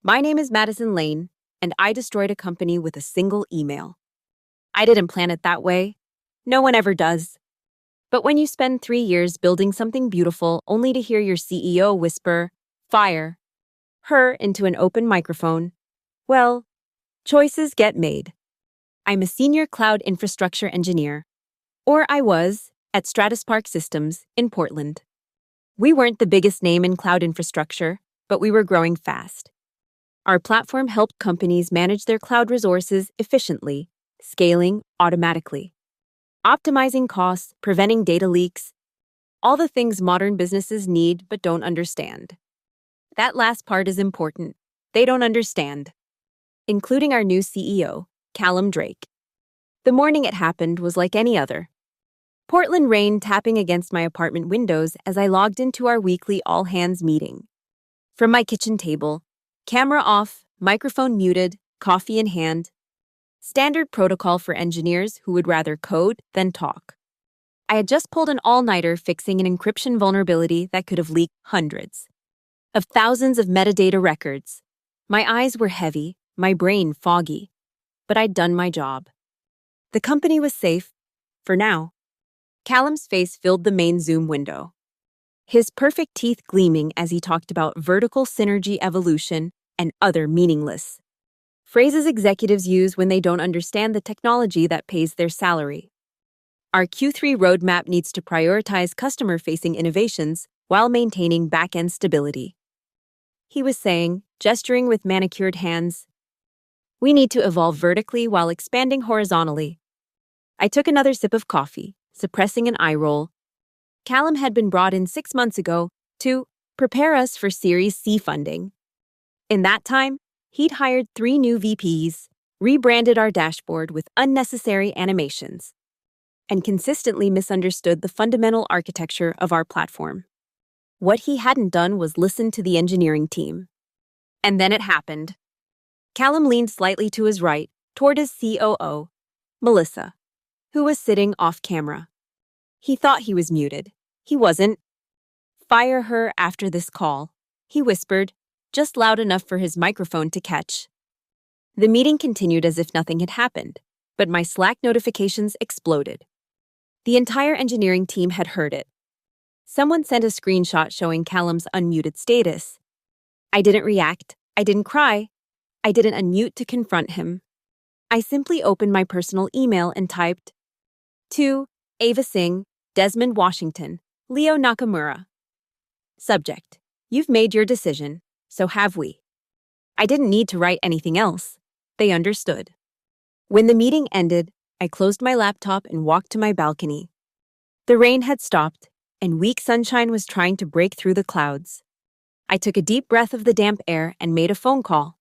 My name is Madison Lane, and I destroyed a company with a single email. I didn't plan it that way. No one ever does. But when you spend 3 years building something beautiful only to hear your CEO whisper, fire, her into an open microphone, well, choices get made. I'm a senior cloud infrastructure engineer, or I was, at Stratus Park Systems in Portland. We weren't the biggest name in cloud infrastructure, but we were growing fast. Our platform helped companies manage their cloud resources efficiently, scaling automatically, optimizing costs, preventing data leaks, all the things modern businesses need but don't understand. That last part is important. They don't understand, including our new CEO, Callum Drake. The morning it happened was like any other. Portland rain tapping against my apartment windows as I logged into our weekly all-hands meeting. From my kitchen table, camera off, microphone muted, coffee in hand. Standard protocol for engineers who would rather code than talk. I had just pulled an all-nighter fixing an encryption vulnerability that could have leaked hundreds of thousands of metadata records. My eyes were heavy, my brain foggy, but I'd done my job. The company was safe, for now. Callum's face filled the main Zoom window, his perfect teeth gleaming as he talked about vertical synergy evolution and other meaningless phrases executives use when they don't understand the technology that pays their salary. Our Q3 roadmap needs to prioritize customer-facing innovations while maintaining back-end stability. He was saying, gesturing with manicured hands, we need to evolve vertically while expanding horizontally. I took another sip of coffee, suppressing an eye roll. Callum had been brought in 6 months ago to prepare us for Series C funding. In that time, he'd hired 3 new VPs, rebranded our dashboard with unnecessary animations, and consistently misunderstood the fundamental architecture of our platform. What he hadn't done was listen to the engineering team. And then it happened. Callum leaned slightly to his right, toward his COO, Melissa, who was sitting off camera. He thought he was muted. He wasn't. Fire her after this call, he whispered, just loud enough for his microphone to catch. The meeting continued as if nothing had happened, but my Slack notifications exploded. The entire engineering team had heard it. Someone sent a screenshot showing Callum's unmuted status. I didn't react. I didn't cry. I didn't unmute to confront him. I simply opened my personal email and typed, to Ava Singh, Desmond Washington, Leo Nakamura. Subject: you've made your decision, so have we. I didn't need to write anything else. They understood. When the meeting ended, I closed my laptop and walked to my balcony. The rain had stopped, and weak sunshine was trying to break through the clouds. I took a deep breath of the damp air and made a phone call.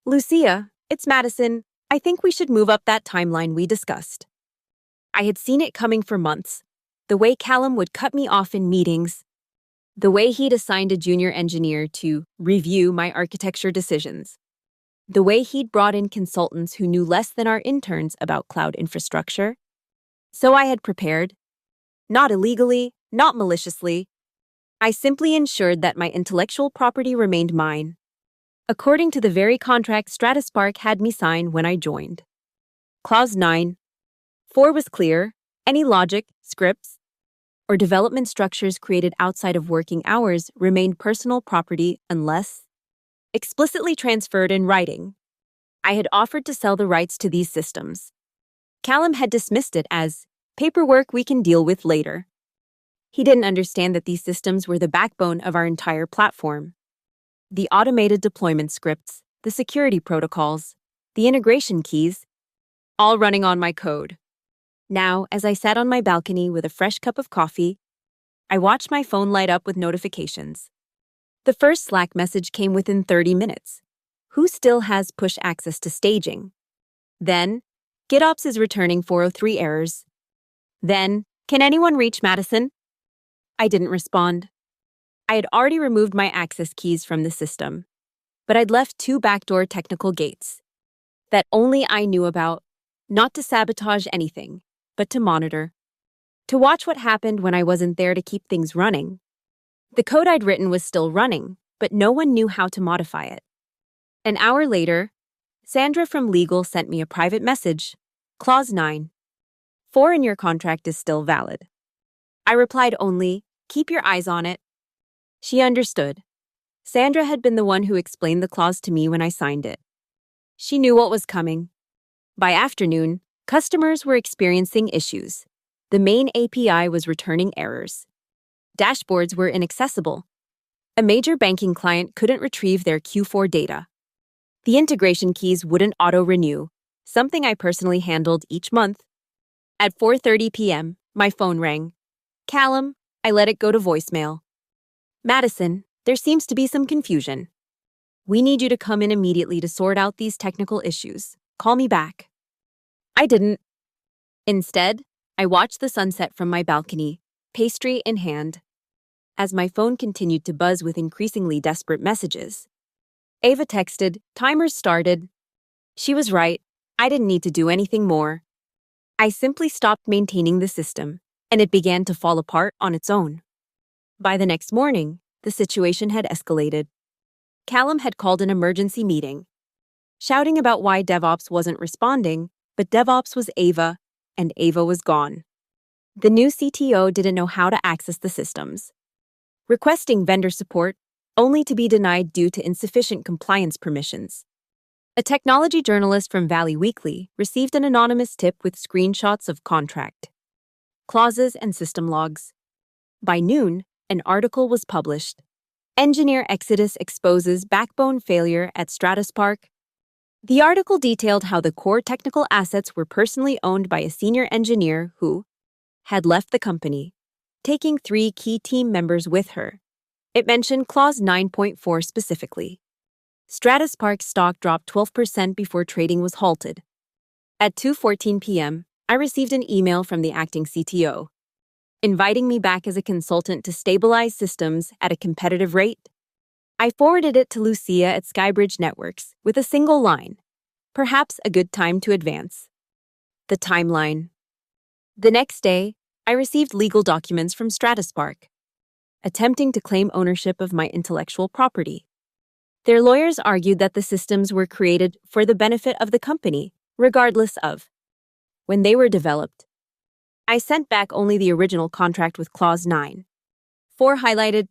Lucia, it's Madison. I think we should move up that timeline we discussed. I had seen it coming for months. The way Callum would cut me off in meetings. The way he'd assigned a junior engineer to review my architecture decisions. The way he'd brought in consultants who knew less than our interns about cloud infrastructure. So I had prepared. Not illegally, not maliciously. I simply ensured that my intellectual property remained mine, according to the very contract Stratus Park had me sign when I joined. Clause 9. 4 was clear. Any logic, scripts, or development structures created outside of working hours remained personal property unless explicitly transferred in writing. I had offered to sell the rights to these systems. Callum had dismissed it as paperwork we can deal with later. He didn't understand that these systems were the backbone of our entire platform. The automated deployment scripts, the security protocols, the integration keys, all running on my code. Now, as I sat on my balcony with a fresh cup of coffee, I watched my phone light up with notifications. The first Slack message came within 30 minutes. Who still has push access to staging? Then, GitOps is returning 403 errors. Then, can anyone reach Madison? I didn't respond. I had already removed my access keys from the system, but I'd left 2 backdoor technical gates that only I knew about, not to sabotage anything, but to monitor, to watch what happened when I wasn't there to keep things running. The code I'd written was still running, but no one knew how to modify it. An hour later, Sandra from legal sent me a private message. Clause 9. 4 in your contract is still valid. I replied only, keep your eyes on it. She understood. Sandra had been the one who explained the clause to me when I signed it. She knew what was coming. By afternoon, customers were experiencing issues. The main API was returning errors. Dashboards were inaccessible. A major banking client couldn't retrieve their Q4 data. The integration keys wouldn't auto-renew, something I personally handled each month. At 4:30 p.m., my phone rang. Callum, I let it go to voicemail. Madison, there seems to be some confusion. We need you to come in immediately to sort out these technical issues. Call me back. I didn't. Instead, I watched the sunset from my balcony, pastry in hand. As my phone continued to buzz with increasingly desperate messages, Ava texted, timers started. She was right. I didn't need to do anything more. I simply stopped maintaining the system, and it began to fall apart on its own. By the next morning, the situation had escalated. Callum had called an emergency meeting, shouting about why DevOps wasn't responding, but DevOps was Ava, and Ava was gone. The new CTO didn't know how to access the systems, requesting vendor support only to be denied due to insufficient compliance permissions. A technology journalist from Valley Weekly received an anonymous tip with screenshots of contract, clauses, and system logs. By noon, an article was published. Engineer Exodus exposes backbone failure at Stratus Park. The article detailed how the core technical assets were personally owned by a senior engineer who had left the company, taking 3 key team members with her. It mentioned Clause 9.4 specifically. Stratus Park's stock dropped 12% before trading was halted. At 2:14 p.m., I received an email from the acting CTO, inviting me back as a consultant to stabilize systems at a competitive rate. I forwarded it to Lucia at Skybridge Networks with a single line, perhaps a good time to advance. The timeline. The next day, I received legal documents from Stratus Park, attempting to claim ownership of my intellectual property. Their lawyers argued that the systems were created for the benefit of the company, regardless of when they were developed. I sent back only the original contract with Clause 9, 4 highlighted,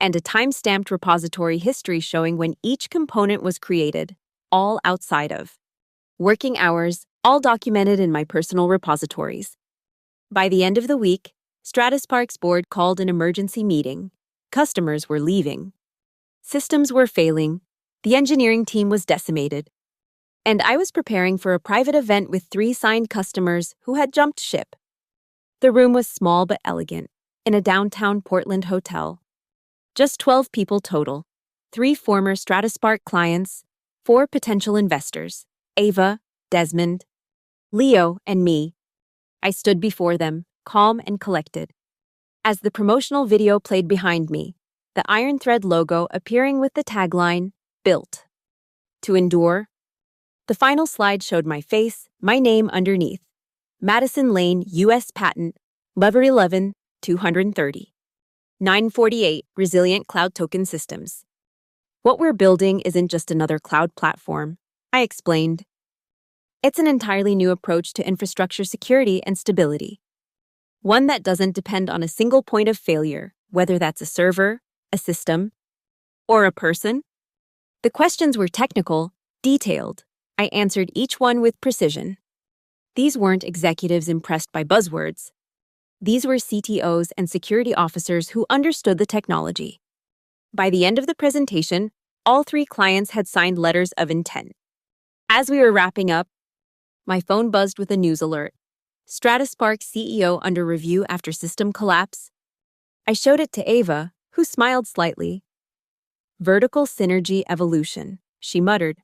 and a time-stamped repository history showing when each component was created, all outside of working hours, all documented in my personal repositories. By the end of the week, Stratus Park's board called an emergency meeting. Customers were leaving. Systems were failing. The engineering team was decimated. And I was preparing for a private event with 3 signed customers who had jumped ship. The room was small but elegant, in a downtown Portland hotel. Just 12 people total, 3 former Stratus Park clients, 4 potential investors, Ava, Desmond, Leo, and me. I stood before them, calm and collected. As the promotional video played behind me, the Iron Thread logo appearing with the tagline, Built to Endure. The final slide showed my face, my name underneath. Madison Lane, U.S. Patent, Lever 11, 230. 948, Resilient Cloud Token Systems. What we're building isn't just another cloud platform, I explained. It's an entirely new approach to infrastructure security and stability. One that doesn't depend on a single point of failure, whether that's a server, a system, or a person. The questions were technical, detailed. I answered each one with precision. These weren't executives impressed by buzzwords. These were CTOs and security officers who understood the technology. By the end of the presentation, all 3 clients had signed letters of intent. As we were wrapping up, my phone buzzed with a news alert. Stratus Park CEO under review after system collapse. I showed it to Ava, who smiled slightly. Vertical synergy evolution, she muttered.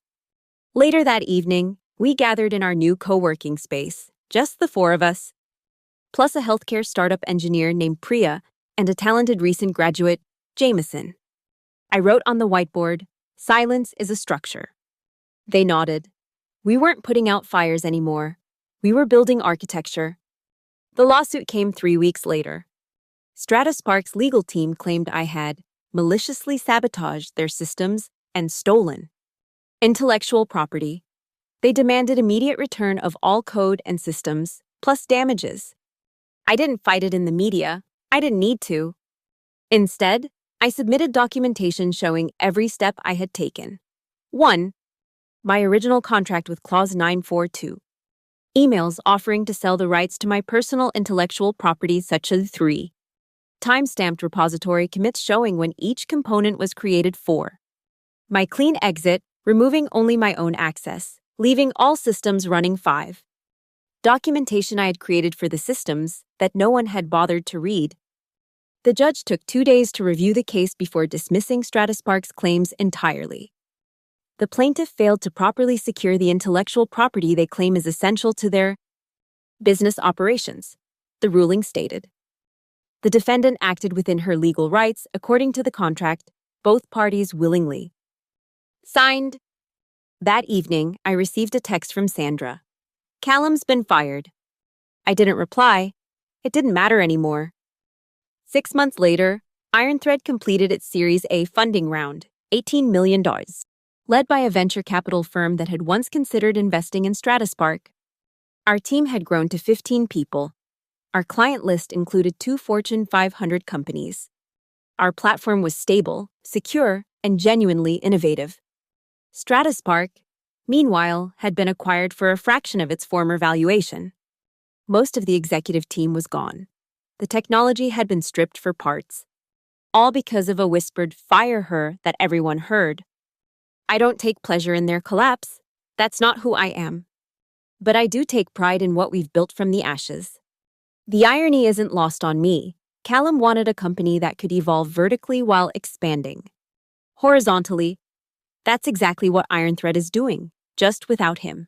Later that evening, we gathered in our new co-working space, just the 4 of us, plus a healthcare startup engineer named Priya and a talented recent graduate, Jameson. I wrote on the whiteboard, "Silence is a structure." They nodded. We weren't putting out fires anymore. We were building architecture. The lawsuit came 3 weeks later. Stratus Park's legal team claimed I had maliciously sabotaged their systems and stolen Intellectual property. They demanded immediate return of all code and systems, plus damages. I didn't fight it in the media. I didn't need to. Instead, I submitted documentation showing every step I had taken. 1. My original contract with Clause 942. Emails offering to sell the rights to my personal intellectual property such as 3. Timestamped repository commits showing when each component was created. 4. My clean exit, removing only my own access, leaving all systems running. 5. Documentation I had created for the systems that no one had bothered to read. The judge took 2 days to review the case before dismissing Strataspark's claims entirely. The plaintiff failed to properly secure the intellectual property they claim is essential to their business operations, the ruling stated. The defendant acted within her legal rights according to the contract, both parties willingly. Signed. That evening, I received a text from Sandra. Callum's been fired. I didn't reply. It didn't matter anymore. 6 months later, IronThread completed its Series A funding round, $18 million, led by a venture capital firm that had once considered investing in Strataspark. Our team had grown to 15 people. Our client list included 2 Fortune 500 companies. Our platform was stable, secure, and genuinely innovative. Strataspark, meanwhile, had been acquired for a fraction of its former valuation. Most of the executive team was gone. The technology had been stripped for parts. All because of a whispered "fire her" that everyone heard. I don't take pleasure in their collapse. That's not who I am. But I do take pride in what we've built from the ashes. The irony isn't lost on me. Callum wanted a company that could evolve vertically while expanding. Horizontally, that's exactly what IronThread is doing, just without him.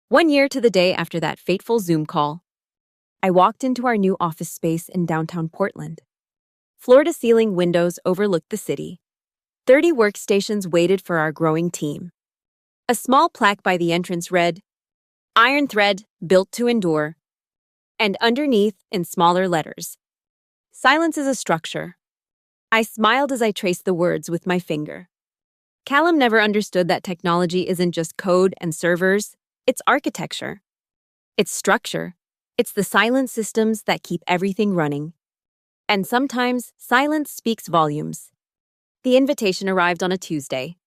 1 year to the day after that fateful Zoom call, I walked into our new office space in downtown Portland. Floor-to-ceiling windows overlooked the city. 30 workstations waited for our growing team. A small plaque by the entrance read, "IronThread, built to endure." And underneath, in smaller letters, "Silence is a structure." I smiled as I traced the words with my finger. Callum never understood that technology isn't just code and servers, it's architecture. It's structure. It's the silent systems that keep everything running. And sometimes, silence speaks volumes. The invitation arrived on a Tuesday.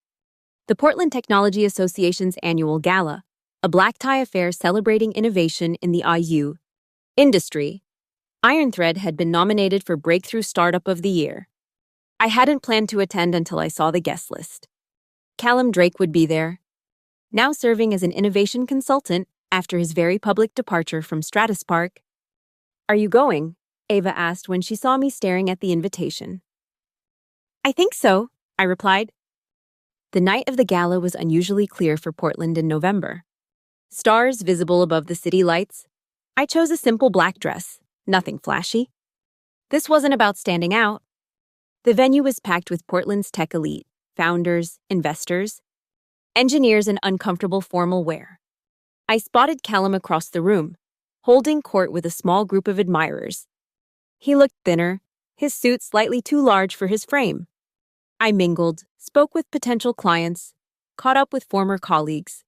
The Portland Technology Association's annual gala, a black tie affair celebrating innovation in the IU industry. IronThread had been nominated for Breakthrough Startup of the Year. I hadn't planned to attend until I saw the guest list. Callum Drake would be there, now serving as an innovation consultant after his very public departure from Strataspark. "Are you going?" Ava asked when she saw me staring at the invitation. "I think so," I replied. The night of the gala was unusually clear for Portland in November. Stars visible above the city lights. I chose a simple black dress, nothing flashy. This wasn't about standing out. The venue was packed with Portland's tech elite, founders, investors, engineers in uncomfortable formal wear. I spotted Callum across the room, holding court with a small group of admirers. He looked thinner, his suit slightly too large for his frame. I mingled, spoke with potential clients, caught up with former colleagues,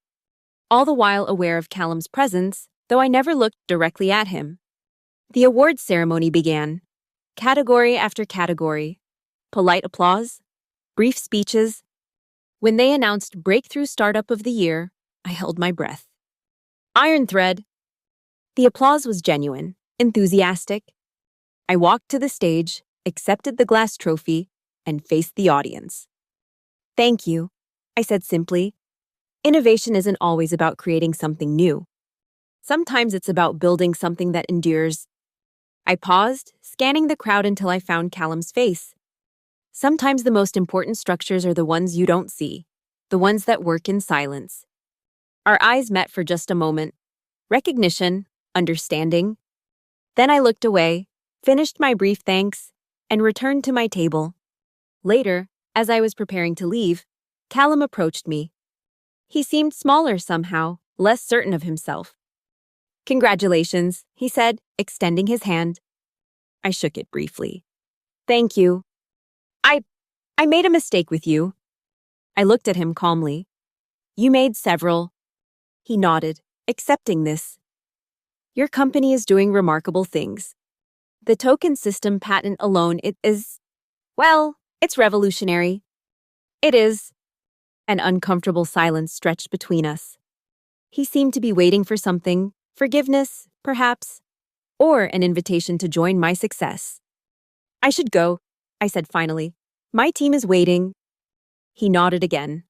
all the while aware of Callum's presence, though I never looked directly at him. The awards ceremony began. Category after category. Polite applause. Brief speeches. When they announced Breakthrough Startup of the Year, I held my breath. IronThread. The applause was genuine, enthusiastic. I walked to the stage, accepted the glass trophy, and faced the audience. "Thank you," I said simply. Innovation isn't always about creating something new. Sometimes it's about building something that endures. I paused, scanning the crowd until I found Callum's face. Sometimes the most important structures are the ones you don't see, the ones that work in silence. Our eyes met for just a moment. Recognition, understanding. Then I looked away, finished my brief thanks, and returned to my table. Later, as I was preparing to leave, Callum approached me. He seemed smaller somehow, less certain of himself. "Congratulations," he said, extending his hand. I shook it briefly. "Thank you. I made a mistake with you." I looked at him calmly. You made several. He nodded, accepting this. Your company is doing remarkable things. The token system patent alone, well, it's revolutionary. It is. An uncomfortable silence stretched between us. He seemed to be waiting for something, forgiveness, perhaps, or an invitation to join my success. I should go, I said finally. My team is waiting. He nodded again.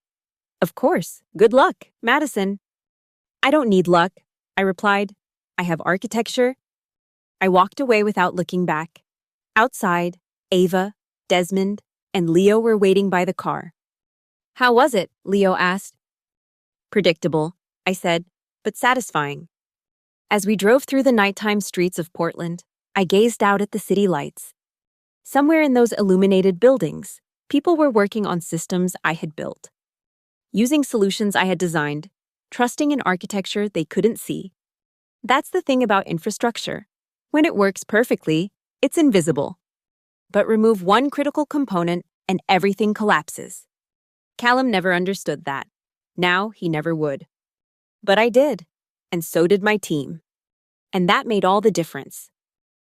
Of course. Good luck, Madison. I don't need luck, I replied. I have architecture. I walked away without looking back. Outside, Ava, Desmond, and Leo were waiting by the car. How was it? Leo asked. Predictable, I said, but satisfying. As we drove through the nighttime streets of Portland, I gazed out at the city lights. Somewhere in those illuminated buildings, people were working on systems I had built. Using solutions I had designed, trusting in architecture they couldn't see. That's the thing about infrastructure. When it works perfectly, it's invisible. But remove one critical component and everything collapses. Callum never understood that. Now he never would. But I did, and so did my team. And that made all the difference.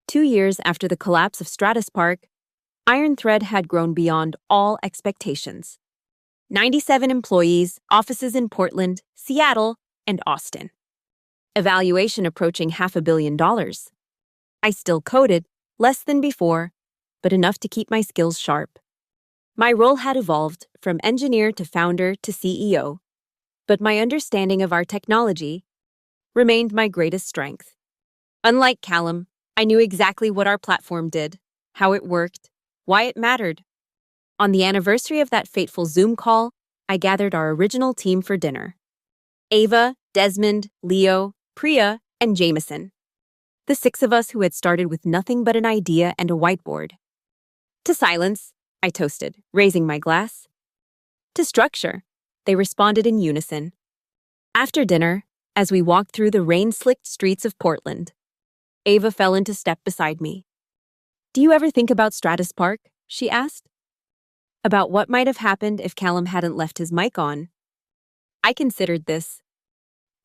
2 years after the collapse of Stratus Park, Iron Thread had grown beyond all expectations. 97 employees, offices in Portland, Seattle, and Austin. Evaluation approaching $500 million. I still coded, less than before, but enough to keep my skills sharp. My role had evolved from engineer to founder to CEO, but my understanding of our technology remained my greatest strength. Unlike Callum, I knew exactly what our platform did, how it worked, why it mattered. On the anniversary of that fateful Zoom call, I gathered our original team for dinner. Ava, Desmond, Leo, Priya, and Jameson. The 6 of us who had started with nothing but an idea and a whiteboard. To silence, I toasted, raising my glass. To structure, they responded in unison. After dinner, as we walked through the rain-slicked streets of Portland, Ava fell into step beside me. Do you ever think about Stratus Park? She asked. About what might have happened if Callum hadn't left his mic on. I considered this.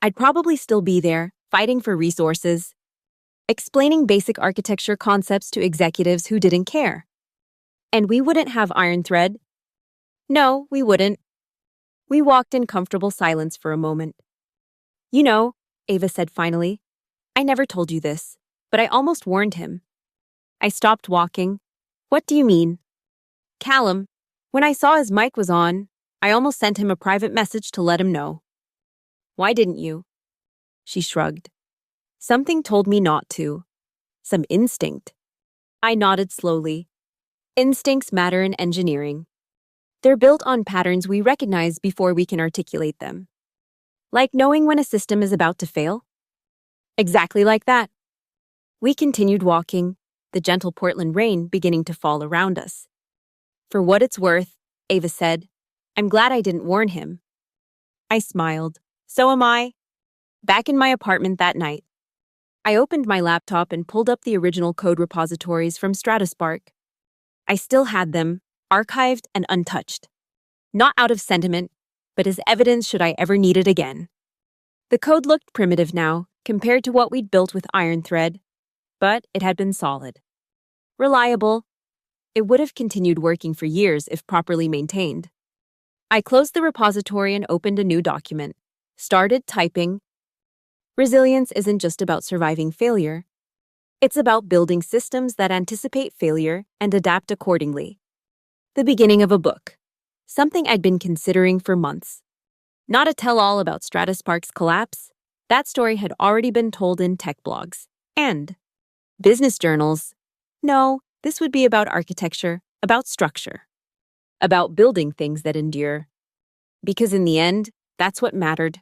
I'd probably still be there, fighting for resources, explaining basic architecture concepts to executives who didn't care. And we wouldn't have Iron Thread. No, we wouldn't. We walked in comfortable silence for a moment. You know, Ava said finally, I never told you this, but I almost warned him. I stopped walking. What do you mean? Callum, when I saw his mic was on, I almost sent him a private message to let him know. Why didn't you? She shrugged. Something told me not to. Some instinct. I nodded slowly. Instincts matter in engineering. They're built on patterns we recognize before we can articulate them. Like knowing when a system is about to fail? Exactly like that. We continued walking, the gentle Portland rain beginning to fall around us. For what it's worth, Ava said, I'm glad I didn't warn him. I smiled. So am I. Back in my apartment that night, I opened my laptop and pulled up the original code repositories from Stratus Park. I still had them, archived and untouched. Not out of sentiment, but as evidence should I ever need it again. The code looked primitive now, compared to what we'd built with Iron Thread, but it had been solid. Reliable. It would have continued working for years if properly maintained. I closed the repository and opened a new document. Started typing. Resilience isn't just about surviving failure. It's about building systems that anticipate failure and adapt accordingly. The beginning of a book. Something I'd been considering for months. Not a tell-all about Stratus Park's collapse. That story had already been told in tech blogs and business journals. No, this would be about architecture, about structure, about building things that endure. Because in the end, that's what mattered.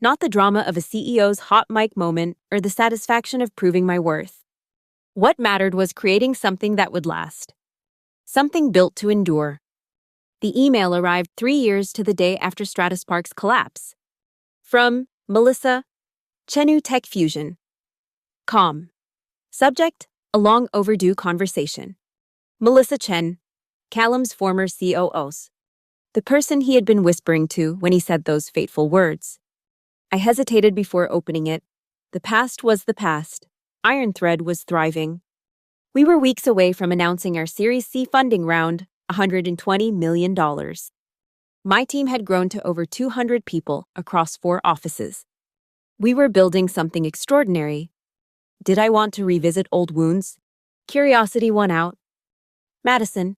Not the drama of a CEO's hot mic moment or the satisfaction of proving my worth. What mattered was creating something that would last. Something built to endure. The email arrived 3 years to the day after Stratus Park's collapse. From Melissa, Chenu Tech Fusion. Com. Subject, a long overdue conversation. Melissa Chen, Callum's former COOs. the person he had been whispering to when he said those fateful words. I hesitated before opening it. The past was the past. Iron Thread was thriving. We were weeks away from announcing our Series C funding round, $120 million. My team had grown to over 200 people across 4 offices. We were building something extraordinary. Did I want to revisit old wounds? Curiosity won out. Madison,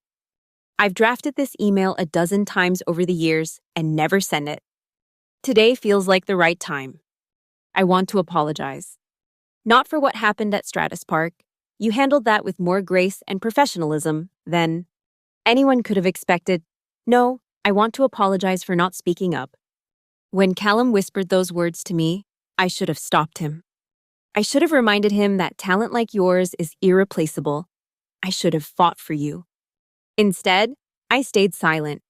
I've drafted this email a dozen times over the years and never sent it. Today feels like the right time. I want to apologize. Not for what happened at Stratus Park. You handled that with more grace and professionalism than anyone could have expected. No, I want to apologize for not speaking up. When Callum whispered those words to me, I should have stopped him. I should have reminded him that talent like yours is irreplaceable. I should have fought for you. Instead, I stayed silent,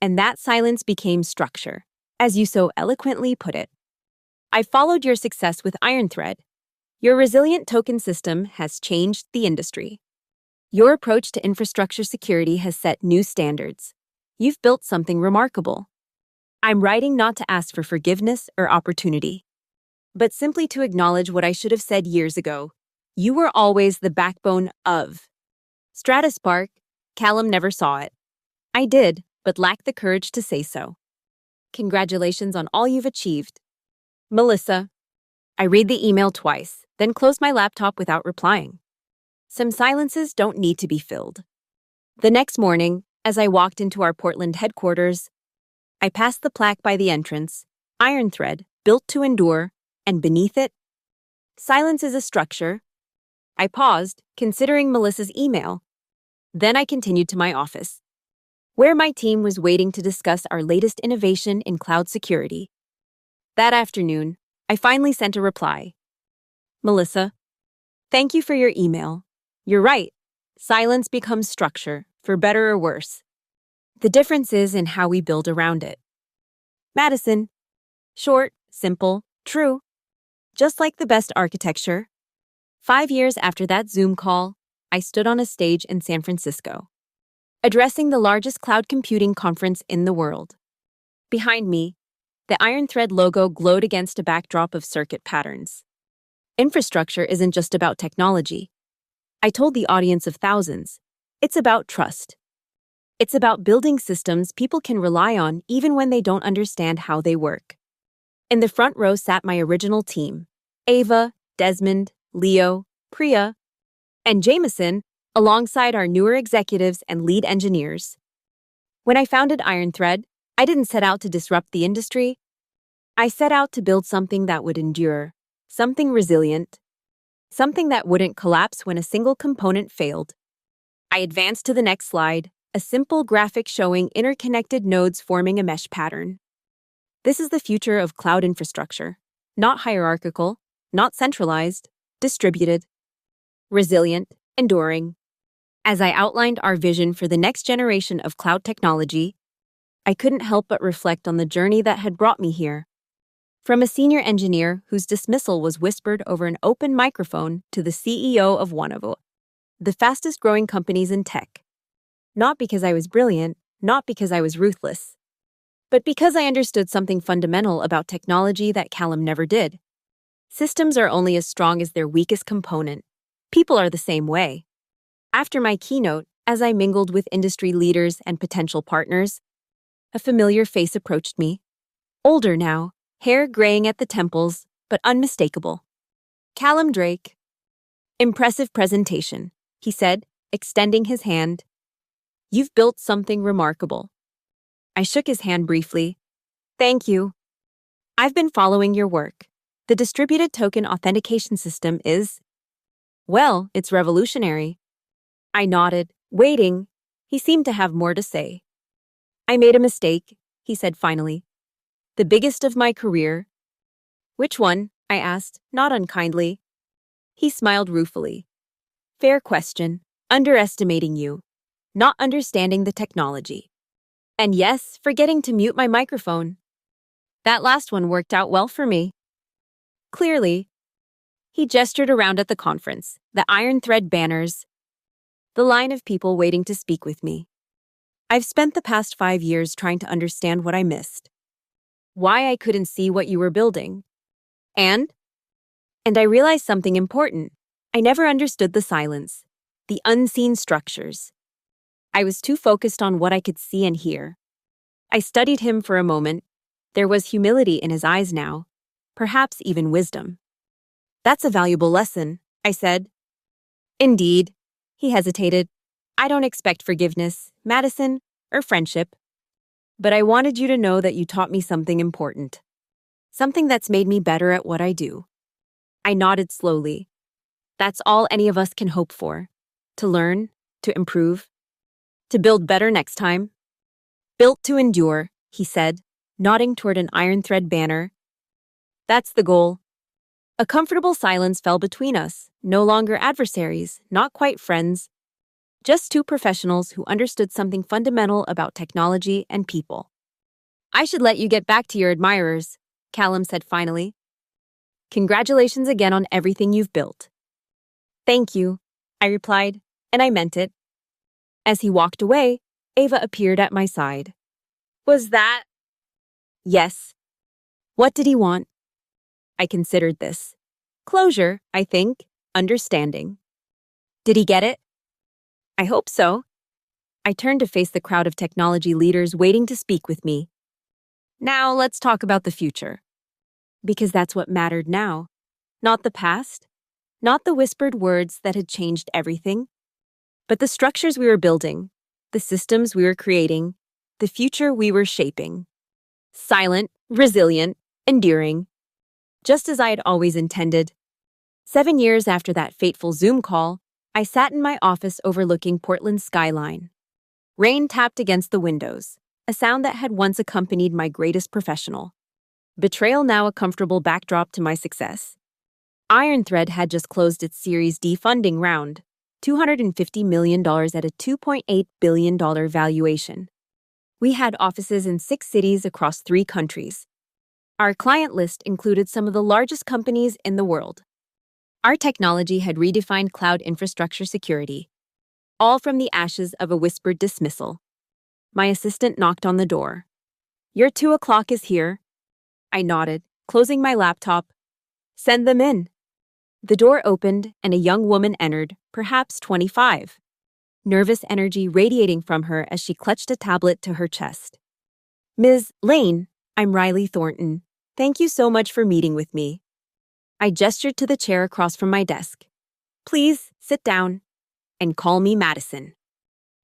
and that silence became structure, as you so eloquently put it. I followed your success with Iron Thread. Your resilient token system has changed the industry. Your approach to infrastructure security has set new standards. You've built something remarkable. I'm writing not to ask for forgiveness or opportunity, but simply to acknowledge what I should have said years ago. You were always the backbone of Stratus Park. Callum never saw it. I did, but lacked the courage to say so. Congratulations on all you've achieved. Melissa. I read the email twice, then close my laptop without replying. Some silences don't need to be filled. The next morning, as I walked into our Portland headquarters, I passed the plaque by the entrance, Iron Thread, built to endure, and beneath it, silence is a structure. I paused, considering Melissa's email. Then I continued to my office, where my team was waiting to discuss our latest innovation in cloud security. That afternoon, I finally sent a reply. Melissa, thank you for your email. You're right. Silence becomes structure, for better or worse. The difference is in how we build around it. Madison, short, simple, true. Just like the best architecture. 5 years after that Zoom call, I stood on a stage in San Francisco, addressing the largest cloud computing conference in the world. Behind me, the Iron Thread logo glowed against a backdrop of circuit patterns. Infrastructure isn't just about technology. I told the audience of thousands, it's about trust. It's about building systems people can rely on even when they don't understand how they work. In the front row sat my original team, Ava, Desmond, Leo, Priya, and Jameson, alongside our newer executives and lead engineers. When I founded Iron Thread, I didn't set out to disrupt the industry. I set out to build something that would endure, something resilient, something that wouldn't collapse when a single component failed. I advanced to the next slide, a simple graphic showing interconnected nodes forming a mesh pattern. This is the future of cloud infrastructure, not hierarchical, not centralized, distributed, resilient, enduring. As I outlined our vision for the next generation of cloud technology, I couldn't help but reflect on the journey that had brought me here. From a senior engineer whose dismissal was whispered over an open microphone to the CEO of one of the fastest-growing companies in tech. Not because I was brilliant, not because I was ruthless, but because I understood something fundamental about technology that Callum never did. Systems are only as strong as their weakest component. People are the same way. After my keynote, as I mingled with industry leaders and potential partners, a familiar face approached me. Older now, hair graying at the temples, but unmistakable. Callum Drake. Impressive presentation, he said, extending his hand. You've built something remarkable. I shook his hand briefly. Thank you. I've been following your work. The distributed token authentication system is, well, it's revolutionary. I nodded, waiting. He seemed to have more to say. I made a mistake, he said finally. The biggest of my career. Which one? I asked, not unkindly. He smiled ruefully. Fair question. Underestimating you. Not understanding the technology. And yes, forgetting to mute my microphone. That last one worked out well for me. Clearly. He gestured around at the conference, the Iron Thread banners, the line of people waiting to speak with me. I've spent the past 5 years trying to understand what I missed, why I couldn't see what you were building. And? And I realized something important. I never understood the silence, the unseen structures. I was too focused on what I could see and hear. I studied him for a moment. There was humility in his eyes now, perhaps even wisdom. That's a valuable lesson, I said. Indeed. He hesitated. I don't expect forgiveness, Madison, or friendship. But I wanted you to know that you taught me something important. Something that's made me better at what I do. I nodded slowly. That's all any of us can hope for. To learn, to improve, to build better next time. Built to endure, he said, nodding toward an iron thread banner. That's the goal. A comfortable silence fell between us, no longer adversaries, not quite friends, just two professionals who understood something fundamental about technology and people. I should let you get back to your admirers, Callum said finally. Congratulations again on everything you've built. Thank you, I replied, and I meant it. As he walked away, Ava appeared at my side. Was that? Yes. What did he want? I considered this. Closure, I think, understanding. Did he get it? I hope so. I turned to face the crowd of technology leaders waiting to speak with me. Now let's talk about the future. Because that's what mattered now. Not the past, not the whispered words that had changed everything, but the structures we were building, the systems we were creating, the future we were shaping. Silent, resilient, enduring. Just as I had always intended. 7 years after that fateful Zoom call, I sat in my office overlooking Portland's skyline. Rain tapped against the windows, a sound that had once accompanied my greatest professional. Betrayal now a comfortable backdrop to my success. Iron Thread had just closed its Series D funding round, $250 million at a $2.8 billion valuation. We had offices in 6 cities across 3 countries. Our client list included some of the largest companies in the world. Our technology had redefined cloud infrastructure security, all from the ashes of a whispered dismissal. My assistant knocked on the door. Your 2 o'clock is here. I nodded, closing my laptop. Send them in. The door opened and a young woman entered, perhaps 25. Nervous energy radiating from her as she clutched a tablet to her chest. Ms. Lane, I'm Riley Thornton. Thank you so much for meeting with me. I gestured to the chair across from my desk. Please sit down and call me Madison.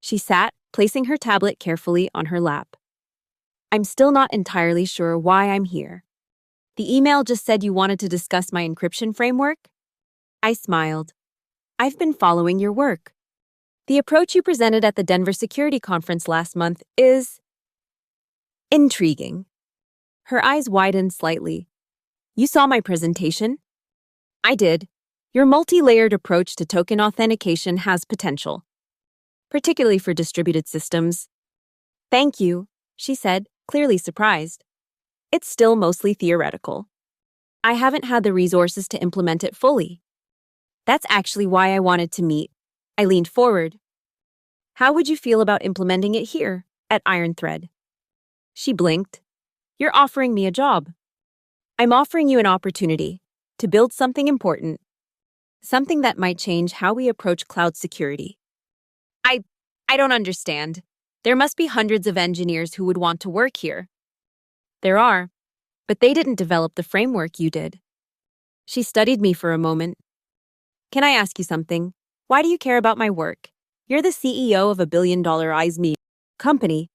She sat, placing her tablet carefully on her lap. I'm still not entirely sure why I'm here. The email just said you wanted to discuss my encryption framework? I smiled. I've been following your work. The approach you presented at the Denver Security Conference last month is intriguing. Her eyes widened slightly. You saw my presentation? I did. Your multi-layered approach to token authentication has potential, particularly for distributed systems. Thank you, she said, clearly surprised. It's still mostly theoretical. I haven't had the resources to implement it fully. That's actually why I wanted to meet. I leaned forward. How would you feel about implementing it here, at Iron Thread? She blinked. You're offering me a job. I'm offering you an opportunity to build something important, something that might change how we approach cloud security. I don't understand. There must be hundreds of engineers who would want to work here. There are, but they didn't develop the framework you did. She studied me for a moment. Can I ask you something? Why do you care about my work? You're the CEO of a billion-dollar ISME company.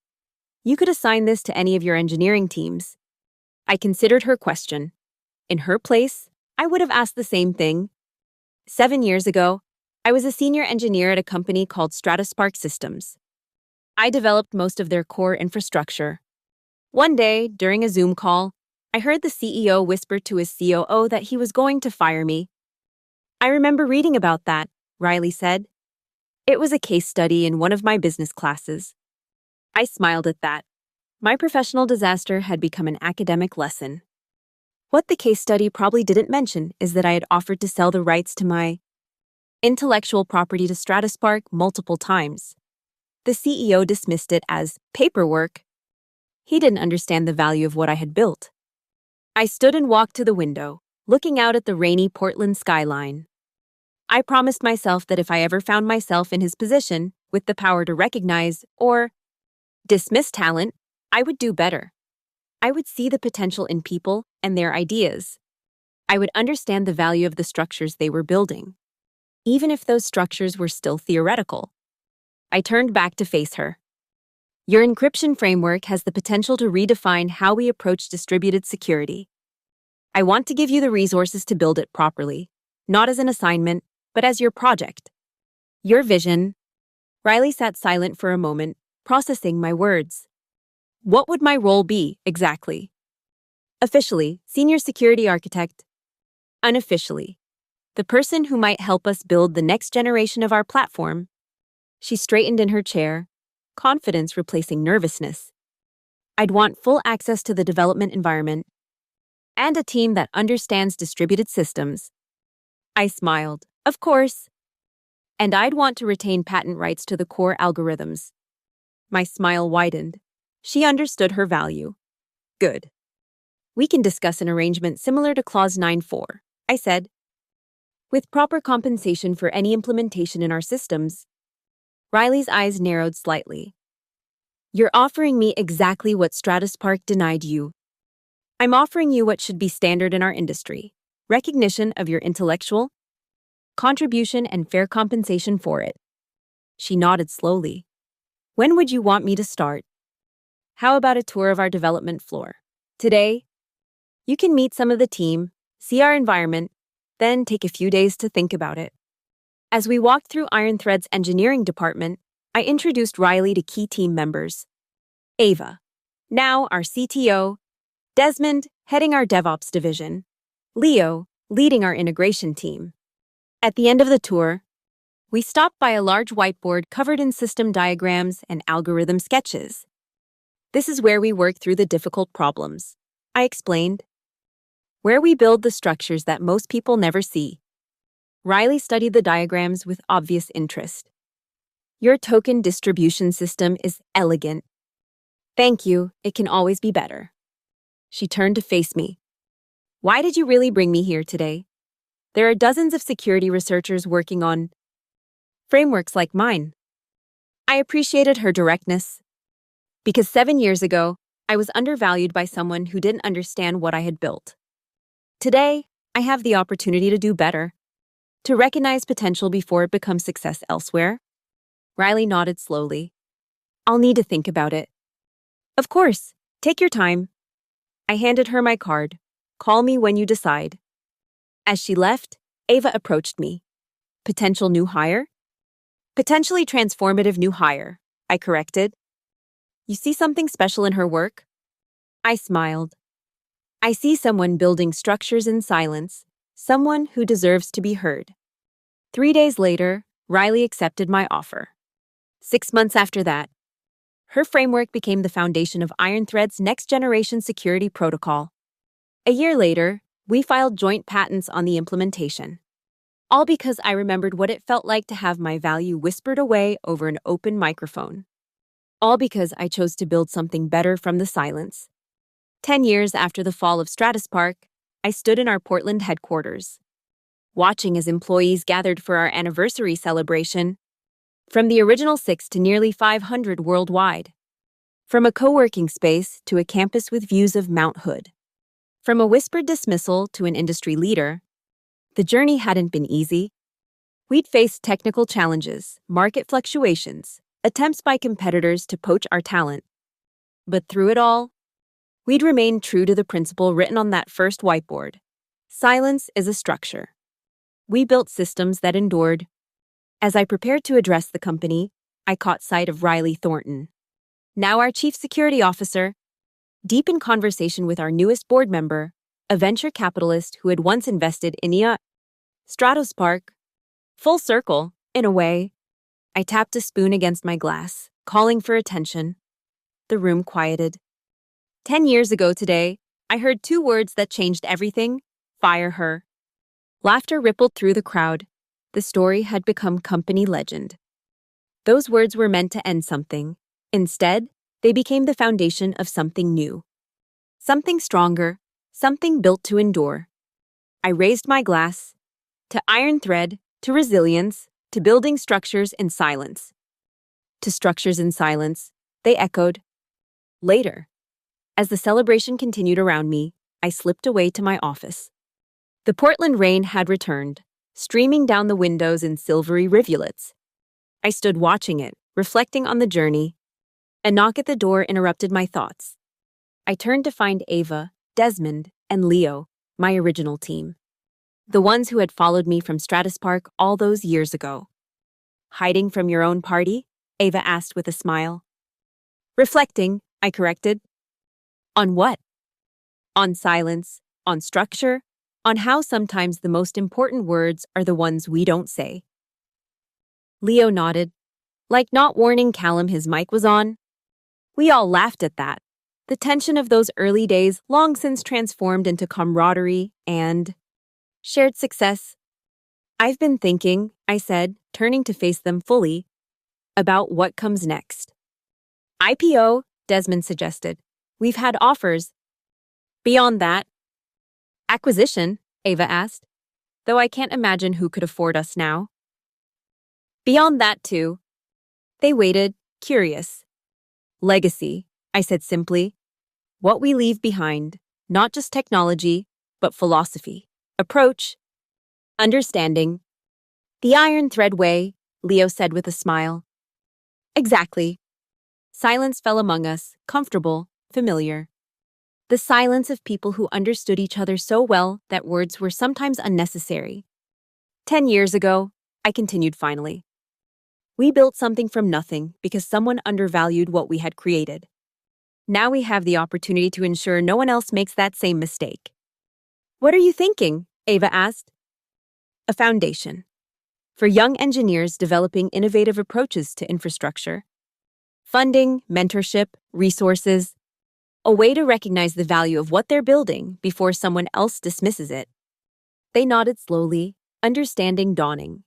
You could assign this to any of your engineering teams. I considered her question. In her place, I would have asked the same thing. 7 years ago, I was a senior engineer at a company called Strataspark Systems. I developed most of their core infrastructure. One day, during a Zoom call, I heard the CEO whisper to his COO that he was going to fire me. I remember reading about that, Riley said. It was a case study in one of my business classes. I smiled at that. My professional disaster had become an academic lesson. What the case study probably didn't mention is that I had offered to sell the rights to my intellectual property to Strataspark multiple times. The CEO dismissed it as paperwork. He didn't understand the value of what I had built. I stood and walked to the window, looking out at the rainy Portland skyline. I promised myself that if I ever found myself in his position, with the power to recognize or dismiss talent, I would do better. I would see the potential in people and their ideas. I would understand the value of the structures they were building, even if those structures were still theoretical. I turned back to face her. Your encryption framework has the potential to redefine how we approach distributed security. I want to give you the resources to build it properly, not as an assignment, but as your project. Your vision. Riley sat silent for a moment, processing my words. What would my role be, exactly? Officially, senior security architect. Unofficially, the person who might help us build the next generation of our platform. She straightened in her chair, confidence replacing nervousness. I'd want full access to the development environment and a team that understands distributed systems. I smiled. Of course. And I'd want to retain patent rights to the core algorithms. My smile widened. She understood her value. Good. We can discuss an arrangement similar to Clause 9.4, I said. With proper compensation for any implementation in our systems. Riley's eyes narrowed slightly. You're offering me exactly what Stratus Park denied you. I'm offering you what should be standard in our industry. Recognition of your intellectual contribution and fair compensation for it. She nodded slowly. When would you want me to start? How about a tour of our development floor? Today? You can meet some of the team, see our environment, then take a few days to think about it. As we walked through IronThread's engineering department, I introduced Riley to key team members. Ava, now our CTO, Desmond, heading our DevOps division, Leo, leading our integration team. At the end of the tour, we stopped by a large whiteboard covered in system diagrams and algorithm sketches. This is where we work through the difficult problems, I explained. Where we build the structures that most people never see. Riley studied the diagrams with obvious interest. Your token distribution system is elegant. Thank you, it can always be better. She turned to face me. Why did you really bring me here today? There are dozens of security researchers working on frameworks like mine. I appreciated her directness. Because 7 years ago, I was undervalued by someone who didn't understand what I had built. Today, I have the opportunity to do better, to recognize potential before it becomes success elsewhere. Riley nodded slowly. I'll need to think about it. Of course, take your time. I handed her my card. Call me when you decide. As she left, Ava approached me. Potential new hire? Potentially transformative new hire, I corrected. You see something special in her work? I smiled. I see someone building structures in silence, someone who deserves to be heard. 3 days later, Riley accepted my offer. 6 months after that, her framework became the foundation of IronThread's next-generation security protocol. A year later, we filed joint patents on the implementation. All because I remembered what it felt like to have my value whispered away over an open microphone. All because I chose to build something better from the silence. 10 years after the fall of Stratus Park, I stood in our Portland headquarters, watching as employees gathered for our anniversary celebration. From the original 6 to nearly 500 worldwide. From a co-working space to a campus with views of Mount Hood. From a whispered dismissal to an industry leader, the journey hadn't been easy. We'd faced technical challenges, market fluctuations, attempts by competitors to poach our talent. But through it all, we'd remained true to the principle written on that first whiteboard. Silence is a structure. We built systems that endured. As I prepared to address the company, I caught sight of Riley Thornton, now our Chief Security Officer, deep in conversation with our newest board member, a venture capitalist who had once invested in Stratus Park. Full circle, in a way. I tapped a spoon against my glass, calling for attention. The room quieted. 10 years ago today, I heard 2 words that changed everything: fire her. Laughter rippled through the crowd. The story had become company legend. Those words were meant to end something. Instead, they became the foundation of something new. Something stronger, something built to endure. I raised my glass. To iron thread, to resilience, to building structures in silence. To structures in silence, they echoed. Later, as the celebration continued around me, I slipped away to my office. The Portland rain had returned, streaming down the windows in silvery rivulets. I stood watching it, reflecting on the journey. A knock at the door interrupted my thoughts. I turned to find Ava, Desmond, and Leo, my original team. The ones who had followed me from Stratus Park all those years ago. Hiding from your own party? Ava asked with a smile. Reflecting, I corrected. On what? On silence, on structure, on how sometimes the most important words are the ones we don't say. Leo nodded, like not warning Callum his mic was on. We all laughed at that. The tension of those early days long since transformed into camaraderie and shared success. I've been thinking, I said, turning to face them fully, about what comes next. IPO, Desmond suggested. We've had offers. Beyond that. Acquisition, Ava asked, though I can't imagine who could afford us now. Beyond that, too. They waited, curious. Legacy, I said simply. What we leave behind, not just technology, but philosophy, approach, understanding. The iron thread way, Leo said with a smile. Exactly. Silence fell among us, comfortable, familiar. The silence of people who understood each other so well that words were sometimes unnecessary. 10 years ago, I continued finally. We built something from nothing because someone undervalued what we had created. Now we have the opportunity to ensure no one else makes that same mistake. What are you thinking? Ava asked. A foundation. For young engineers developing innovative approaches to infrastructure. Funding, mentorship, resources. A way to recognize the value of what they're building before someone else dismisses it. They nodded slowly, understanding dawning.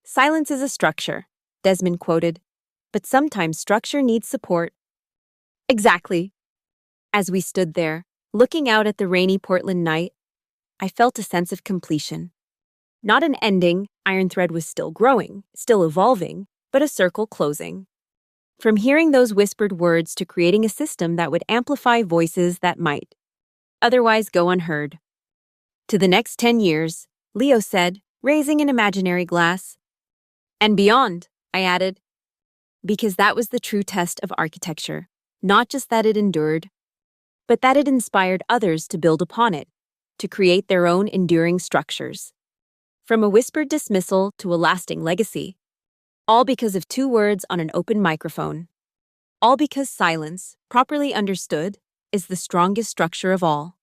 Silence is a structure, Desmond quoted, but sometimes structure needs support. Exactly. As we stood there, looking out at the rainy Portland night, I felt a sense of completion. Not an ending, Iron Thread was still growing, still evolving, but a circle closing. From hearing those whispered words to creating a system that would amplify voices that might otherwise go unheard. To the next 10 years, Leo said, raising an imaginary glass. And beyond, I added, because that was the true test of architecture, not just that it endured, but that it inspired others to build upon it, to create their own enduring structures. From a whispered dismissal to a lasting legacy, all because of 2 words on an open microphone. All because silence, properly understood, is the strongest structure of all.